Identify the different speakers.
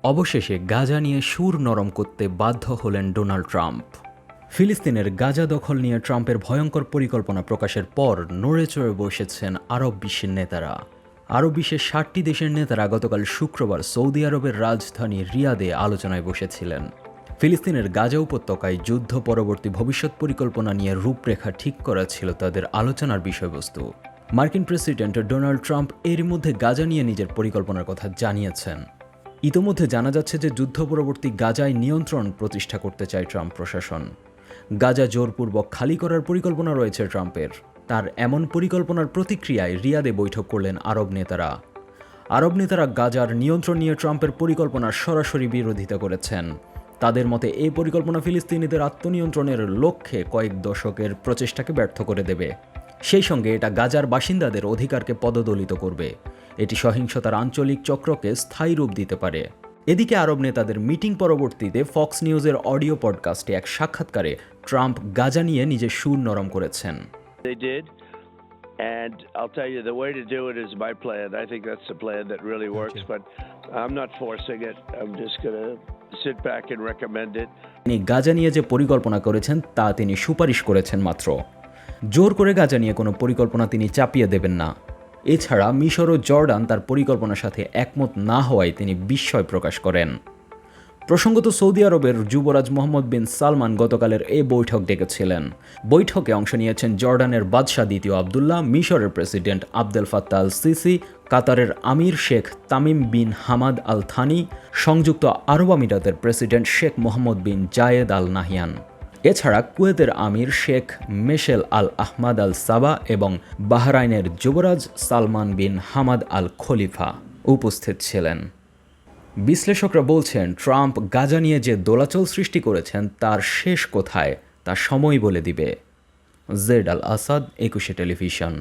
Speaker 1: অবশেষে গাজা নিয়ে সুর নরম করতে বাধ্য হলেন ডোনাল্ড ট্রাম্প। ফিলিস্তিনের গাজা দখল নিয়ে ট্রাম্পের ভয়ঙ্কর পরিকল্পনা প্রকাশের পর নড়েচড়ে বসেছেন আরব বিশ্বের নেতারা। আরব বিশ্বের 60টি দেশের নেতারা গতকাল শুক্রবার সৌদি আরবের রাজধানী রিয়াদে আলোচনায় বসেছিলেন। ফিলিস্তিনের গাজা উপত্যকায় যুদ্ধ পরবর্তী ভবিষ্যৎ পরিকল্পনা নিয়ে রূপরেখা ঠিক করা ছিল তাদের আলোচনার বিষয়বস্তু। মার্কিন প্রেসিডেন্ট ডোনাল্ড ট্রাম্প এরই মধ্যে গাজা নিয়ে নিজের পরিকল্পনার কথা জানিয়েছেন। ইতোমধ্যে জানা যাচ্ছে যে যুদ্ধ পরবর্তী গাজায় নিয়ন্ত্রণ প্রতিষ্ঠা করতে চায় ট্রাম্প প্রশাসন। গাজা জোরপূর্বক খালি করার পরিকল্পনা রয়েছে ট্রাম্পের। তার এমন পরিকল্পনার প্রতিক্রিয়ায় রিয়াদে বৈঠক করলেন আরব নেতারা। আরব নেতারা গাজার নিয়ন্ত্রণ নিয়ে ট্রাম্পের পরিকল্পনার সরাসরি বিরোধিতা করেছেন। তাদের মতে এই পরিকল্পনা ফিলিস্তিনিদের আত্মনিয়ন্ত্রণের লক্ষ্যে কয়েক দশকের প্রচেষ্টাকে ব্যর্থ করে দেবে। সেই সঙ্গে এটা গাজার বাসিন্দাদের অধিকারকে পদদলিত করবে। এটি সহিংসতার আঞ্চলিক চক্রকে স্থায়ী রূপ দিতে পারে। এদিকে আরব নেতাদের মিটিং পরবর্তীতে ফক্স নিউজের অডিও পডকাস্টে এক সাক্ষাৎকারে ট্রাম্প গাজা নিয়ে নিজের সুর নরম করেছেন।
Speaker 2: They did, and I'll tell you, the way to do it is my plan. I think that's the plan that really works, but I'm not forcing it. I'm just going to sit back and recommend it.
Speaker 1: তিনি গাজা নিয়ে যে পরিকল্পনা করেছেন তা তিনি সুপারিশ করেছেন মাত্র। জোর করে গাজা নিয়ে কোনো পরিকল্পনা তিনি চাপিয়ে দেবেন না। এছাড়া মিশর ও জর্ডান তার পরিকল্পনার সাথে একমত না হওয়ায় তিনি বিস্ময় প্রকাশ করেন। প্রসঙ্গত সৌদি আরবের যুবরাজ মোহাম্মদ বিন সালমান গতকালের এই বৈঠক ডেকেছিলেন। বৈঠকে অংশ নিয়েছেন জর্ডানের বাদশাহ দ্বিতীয় আবদুল্লাহ, মিশরের president Abdel Fattah al Sisi, কাতারের আমির শেখ Tamim bin Hamad al Thani, সংযুক্ত আরব আমিরাতের প্রেসিডেন্ট শেখ Mohammed bin Zayed al Nahyan. এছাড়া কুয়েতের আমির শেখ মেশেল আল আহমাদ আল সাবা এবং বাহরাইনের যুবরাজ সালমান বিন হামাদ আল খলিফা উপস্থিত ছিলেন। বিশ্লেষকরা বলছেন ট্রাম্প গাজা নিয়ে যে দোলাচল সৃষ্টি করেছেন তার শেষ কোথায় তা সময় বলে দিবে। জেড আল আসাদ, 21 টেলিভিশন।